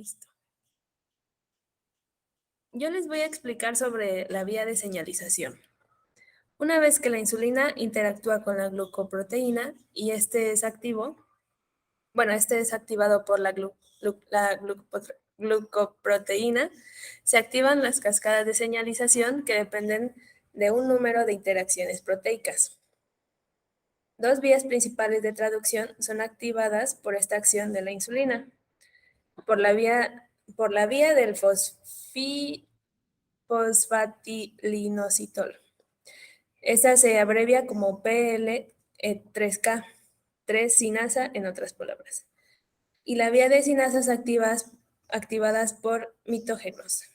Listo. Yo les voy a explicar sobre la vía de señalización. Una vez que la insulina interactúa con la glucoproteína y este es activo, este es activado por la glucoproteína, se activan las cascadas de señalización que dependen de un número de interacciones proteicas. Dos vías principales de traducción son activadas por esta acción de la insulina. Por la vía del fosfatilinositol. Esta se abrevia como PL3K, 3-sinasa en otras palabras. Y la vía de sinasas activadas por mitógenos,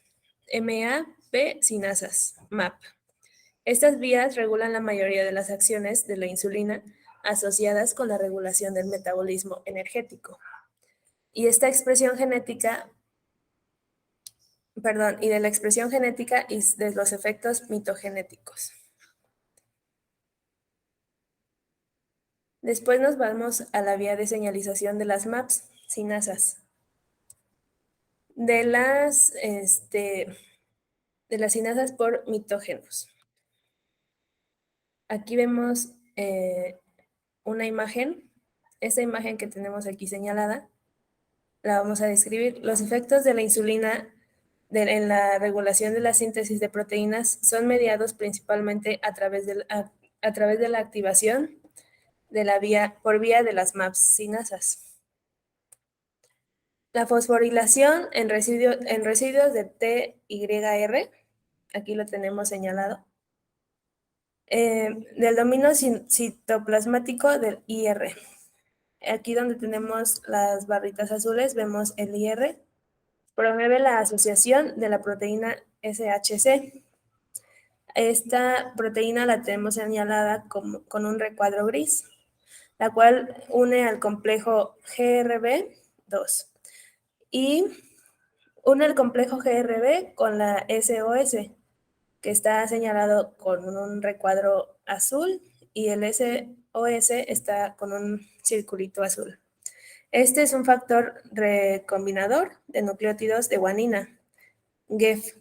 MAP sinasas, MAP. Estas vías regulan la mayoría de las acciones de la insulina asociadas con la regulación del metabolismo energético. Y de la expresión genética y de los efectos mitogenéticos. Después nos vamos a la vía de señalización de las MAPs, sinasas. De las sinasas por mitógenos. Aquí vemos una imagen. Esta imagen que tenemos aquí señalada, la vamos a describir. Los efectos de la insulina en la regulación de la síntesis de proteínas son mediados principalmente a través de la activación por vía de las MAPs sinasas. La fosforilación en residuos de TYR, aquí lo tenemos señalado, del dominio citoplasmático del IR. Aquí donde tenemos las barritas azules vemos el IR, promueve la asociación de la proteína SHC. Esta proteína la tenemos señalada con un recuadro gris, la cual une al complejo GRB2 y une el complejo GRB con la SOS, que está señalado con un recuadro azul y el SOS está con un circulito azul. Este es un factor recombinador de nucleótidos de guanina, GEF,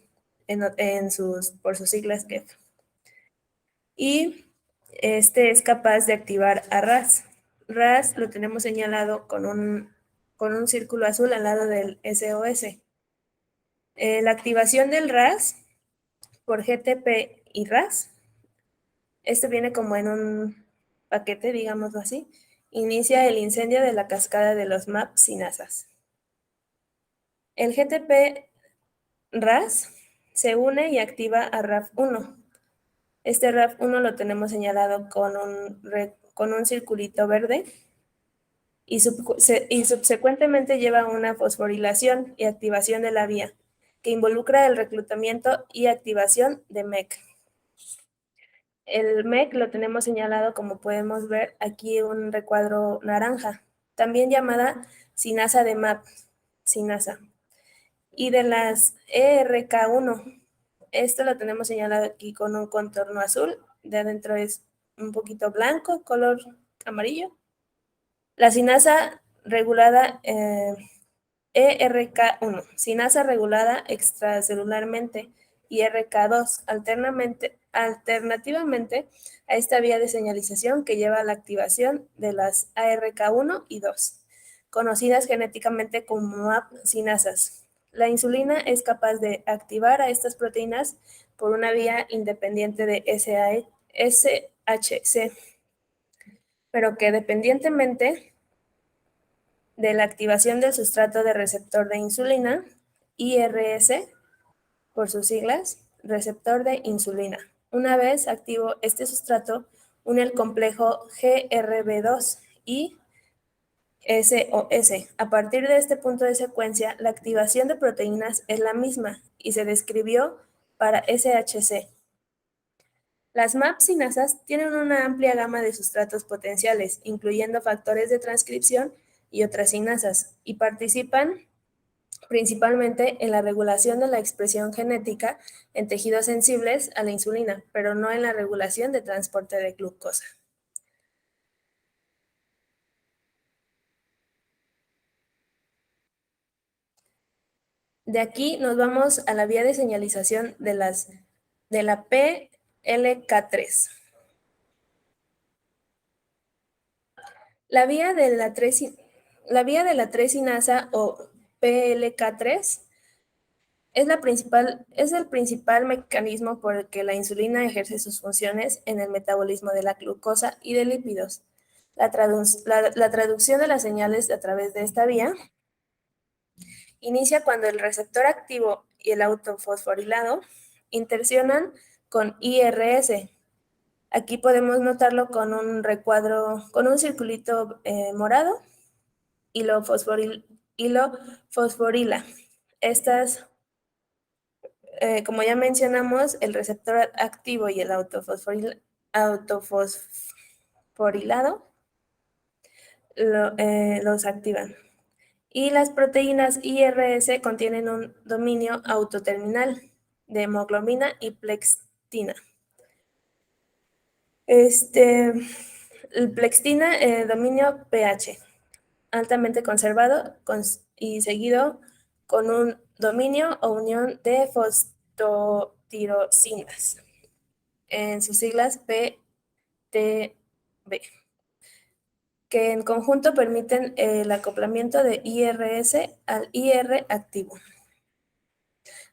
por sus siglas GEF. Y este es capaz de activar a RAS. RAS lo tenemos señalado con un círculo azul al lado del SOS. La activación del RAS por GTP y RAS, esto viene como en un paquete, digámoslo así, inicia el incendio de la cascada de los MAP sinasas. El GTP RAS se une y activa a RAF1. Este RAF1 lo tenemos señalado con un circulito verde y subsecuentemente lleva una fosforilación y activación de la vía, que involucra el reclutamiento y activación de MEC. El MEC lo tenemos señalado, como podemos ver aquí, un recuadro naranja, también llamada sinasa de MAP, sinasa. Y de las ERK1, esto lo tenemos señalado aquí con un contorno azul, de adentro es un poquito blanco, color amarillo. La sinasa regulada ERK1, sinasa regulada extracelularmente, y RK2, alternativamente a esta vía de señalización que lleva a la activación de las ARK1 y 2, conocidas genéticamente como MAP sinasas. La insulina es capaz de activar a estas proteínas por una vía independiente de SHC, pero que dependientemente de la activación del sustrato de receptor de insulina, IRS, por sus siglas, receptor de insulina. Una vez activo este sustrato, une el complejo GRB2 y SOS. A partir de este punto de secuencia, la activación de proteínas es la misma y se describió para SHC. Las MAP sinasas tienen una amplia gama de sustratos potenciales, incluyendo factores de transcripción y otras sinasas, y participan principalmente en la regulación de la expresión genética en tejidos sensibles a la insulina, pero no en la regulación de transporte de glucosa. De aquí nos vamos a la vía de señalización de la PLK3. La vía de la 3-sinasa o PLK3 es el principal mecanismo por el que la insulina ejerce sus funciones en el metabolismo de la glucosa y de lípidos. La traducción de las señales a través de esta vía inicia cuando el receptor activo y el autofosforilado interaccionan con IRS. Aquí podemos notarlo con un recuadro, con un circulito morado y lo fosforila. Estas, como ya mencionamos, el receptor activo y el autofosforilado los activan. Y las proteínas IRS contienen un dominio autoterminal de hemoglobina y plextina. El plextina, dominio pH, altamente conservado y seguido con un dominio o unión de fosfotirosinas, en sus siglas PTB, que en conjunto permiten el acoplamiento de IRS al IR activo.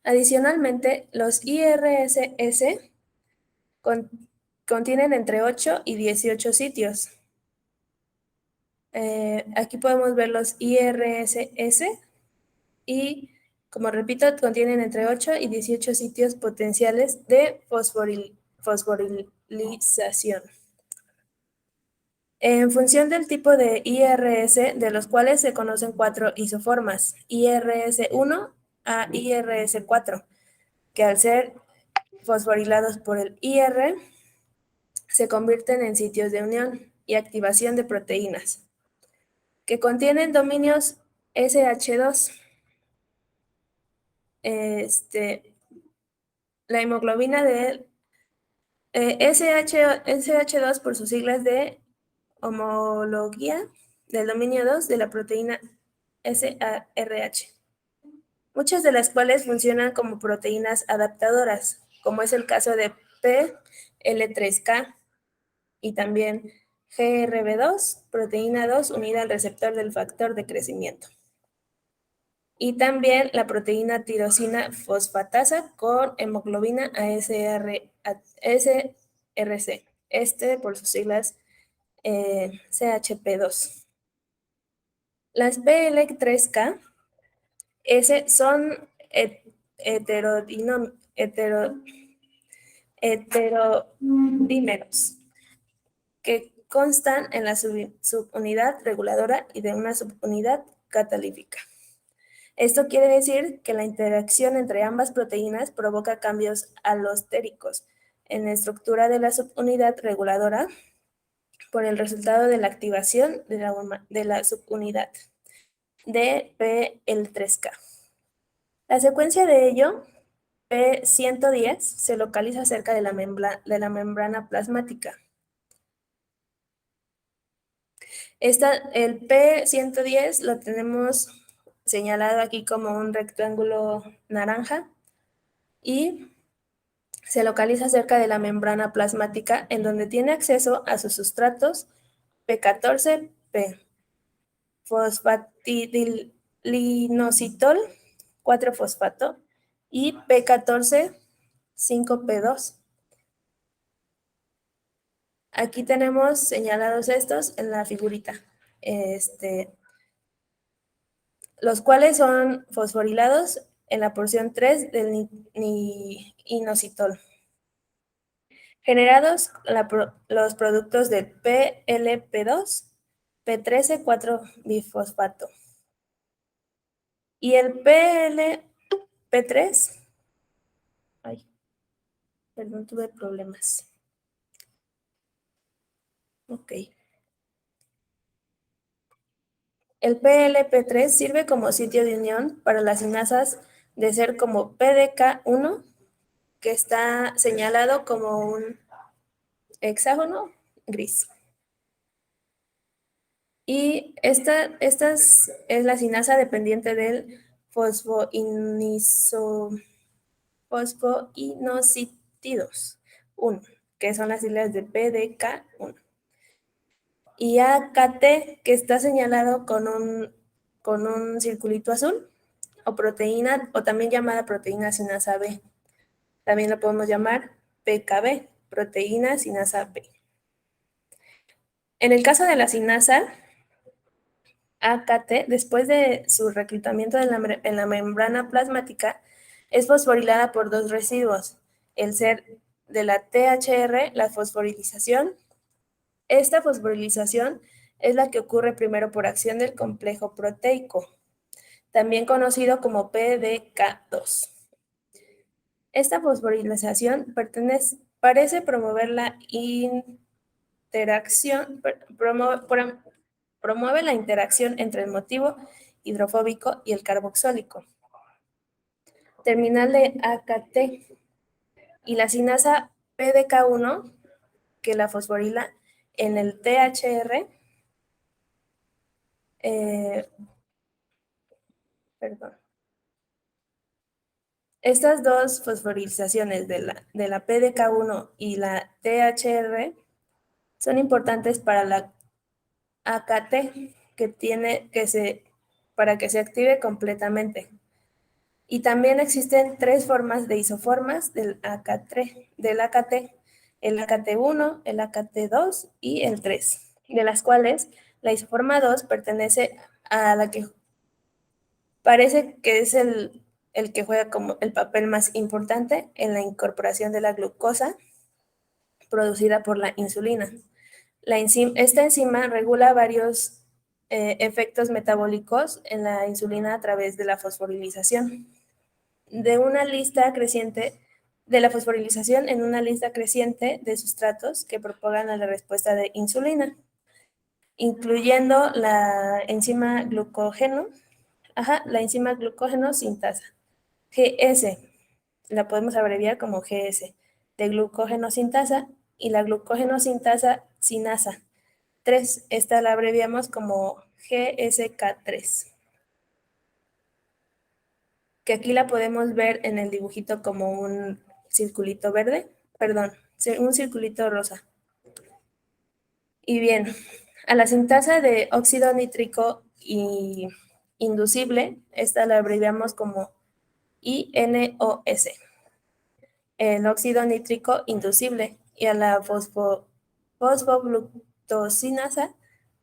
Adicionalmente, los IRSS contienen entre 8 y 18 sitios. Aquí podemos ver los IRSS y, como repito, contienen entre 8 y 18 sitios potenciales de fosforilización. En función del tipo de IRS, de los cuales se conocen 4 isoformas, IRS1 a IRS4, que al ser fosforilados por el IR, se convierten en sitios de unión y activación de proteínas, que contienen dominios SH2. La hemoglobina de SH2 por sus siglas de homología del dominio 2 de la proteína SARH, muchas de las cuales funcionan como proteínas adaptadoras, como es el caso de PL3K y también GRB2, proteína 2 unida al receptor del factor de crecimiento. Y también la proteína tirosina fosfatasa con hemoglobina ASRC, por sus siglas CHP2. Las PL3K son heterodímeros que constan en la subunidad reguladora y de una subunidad catalítica. Esto quiere decir que la interacción entre ambas proteínas provoca cambios alostéricos en la estructura de la subunidad reguladora por el resultado de la activación de la subunidad de PL3K. La secuencia de ello, P110, se localiza cerca de la membrana plasmática. El P110 lo tenemos señalado aquí como un rectángulo naranja y se localiza cerca de la membrana plasmática, en donde tiene acceso a sus sustratos P14P, fosfatidilinositol 4-fosfato y P14 5P2. Aquí tenemos señalados estos en la figurita, los cuales son fosforilados en la porción 3 del inositol, generados los productos de PLP2, P13, 4-bifosfato. Y el PLP3, perdón, tuve problemas. Ok. El PLP3 sirve como sitio de unión para las sinasas de ser como PDK1, que está señalado como un hexágono gris. Y esta es la sinasa dependiente del fosfoinosítidos 1, que son las siglas de PDK1. Y AKT, que está señalado con un circulito azul, o proteína, o también llamada proteína sinasa B. También lo podemos llamar PKB, proteína sinasa B. En el caso de la sinasa AKT, después de su reclutamiento en la membrana plasmática, es fosforilada por dos residuos, el ser de la THR, la fosforilización. Esta fosforilización es la que ocurre primero por acción del complejo proteico, también conocido como PDK2. Esta fosforilización parece promover la interacción, promueve la interacción entre el motivo hidrofóbico y el carboxólico terminal de AKT y la sinasa PDK1 que la fosforila en el THR. Estas dos fosforilizaciones de la PDK1 y la THR son importantes para la AKT para que se active completamente. Y también existen tres formas de isoformas del AKT, el AKT1, el AKT2 y el 3, de las cuales la isoforma 2 pertenece a la que parece que es el que juega como el papel más importante en la incorporación de la glucosa producida por la insulina. Esta enzima regula varios efectos metabólicos en la insulina a través de la fosforilización. De la fosforilización en una lista creciente de sustratos que propagan a la respuesta de insulina, incluyendo la enzima glucógeno sintasa, GS, la podemos abreviar como GS, de glucógeno sintasa, y la glucógeno sintasa sinasa 3, esta la abreviamos como GSK3, que aquí la podemos ver en el dibujito como un circulito verde, un circulito rosa. Y bien, a la sintasa de óxido nítrico inducible, esta la abreviamos como INOS, el óxido nítrico inducible, y a la fosfoglucosinasa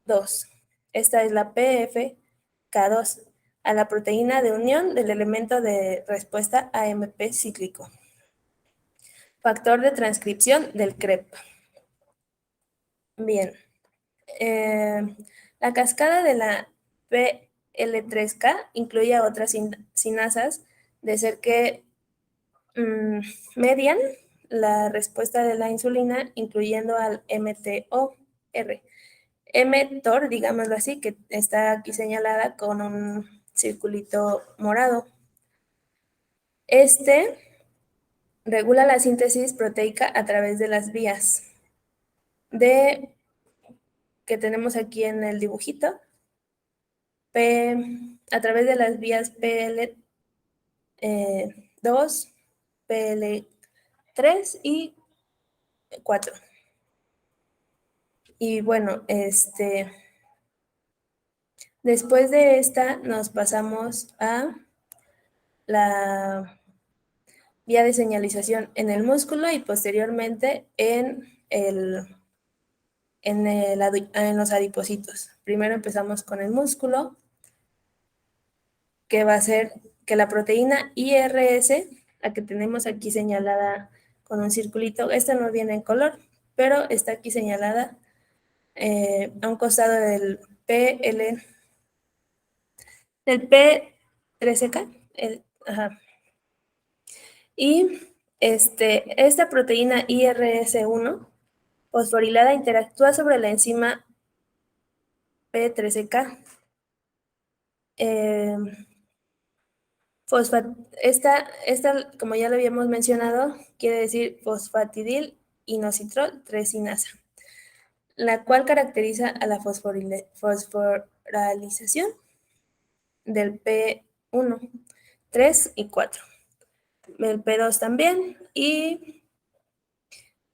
2, esta es la PFK2, a la proteína de unión del elemento de respuesta AMP cíclico. Factor de transcripción del CREP. Bien. La cascada de la PL3K incluye a otras sinasas de ser que median la respuesta de la insulina, incluyendo al mTOR, mTOR, digámoslo así, que está aquí señalada con un circulito morado. Este regula la síntesis proteica a través de las vías que tenemos aquí en el dibujito, a través de las vías PL2, PL3 y 4. Y bueno, después de esta nos pasamos a la vía de señalización en el músculo y posteriormente en los adipocitos. Primero empezamos con el músculo, que va a ser que la proteína IRS, la que tenemos aquí señalada con un circulito, esta no viene en color, pero está aquí señalada a un costado del P13K. Y esta proteína IRS1 fosforilada interactúa sobre la enzima P13K. Esta, como ya lo habíamos mencionado, quiere decir fosfatidil inositol 3 sinasa, la cual caracteriza a la fosforilización del P1 3 y 4. El P2 también. Y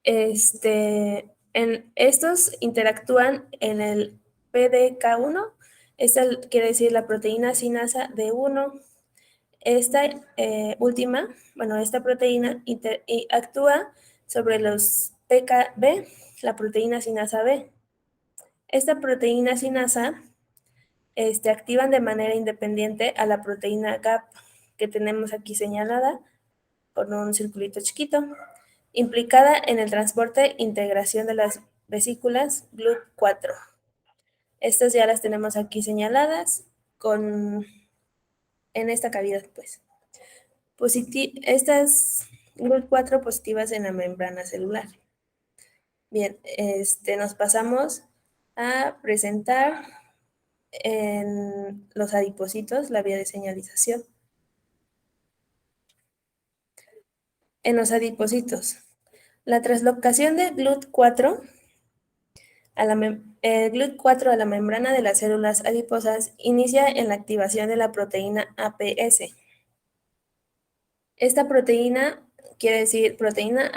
en estos interactúan en el PDK1. Esta quiere decir la proteína sinasa D1. Esta última, bueno, esta proteína actúa sobre los PKB, la proteína sinasa B. Esta proteína sinasa activan de manera independiente a la proteína GAP que tenemos aquí señalada con un circulito chiquito, implicada en el transporte e integración de las vesículas GLUT4. Estas ya las tenemos aquí señaladas en esta cavidad, pues. Estas GLUT4 positivas en la membrana celular. Bien, nos pasamos a presentar en los adipocitos la vía de señalización. En los adipocitos, la translocación de GLUT4 GLUT4 a la membrana de las células adiposas inicia en la activación de la proteína APS. Esta proteína quiere decir proteína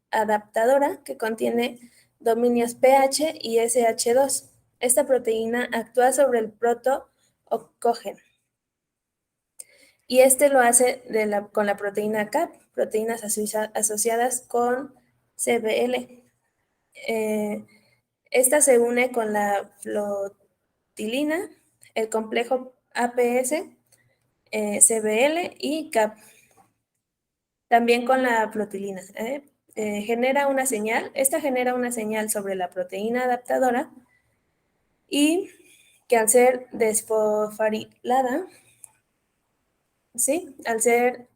adaptadora que contiene dominios pH y SH2. Esta proteína actúa sobre el proto-oncógeno. Y lo hace con la proteína CAP, proteínas asociadas con CBL. Esta se une con la flotilina, el complejo APS, CBL y CAP. También con la flotilina. Genera una señal. Esta genera una señal sobre la proteína adaptadora y que al ser desfosfarilada, ¿sí? Al ser,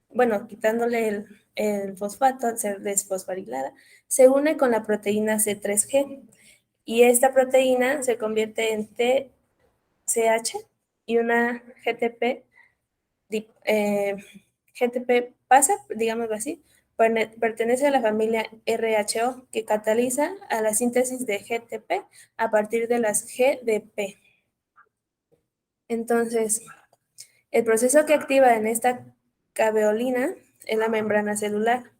bueno, quitándole el fosfato, al ser desfosfarilada, se une con la proteína C3G y esta proteína se convierte en TCH y una GTP pasa, digámoslo así, pertenece a la familia RHO que cataliza a la síntesis de GTP a partir de las GDP. Entonces, el proceso que activa en esta caveolina es la membrana celular.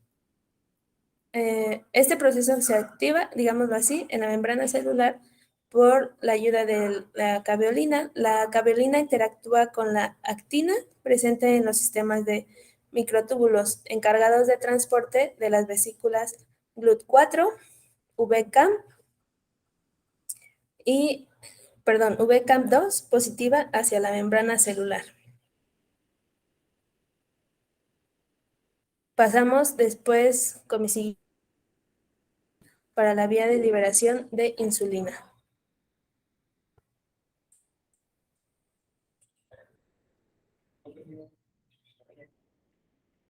Este proceso se activa, digámoslo así, en la membrana celular por la ayuda de la caveolina. La caveolina interactúa con la actina presente en los sistemas de microtúbulos encargados de transporte de las vesículas GLUT4, VCAM y, VCAM2 positiva hacia la membrana celular. Pasamos después con mi siguiente para la vía de liberación de insulina.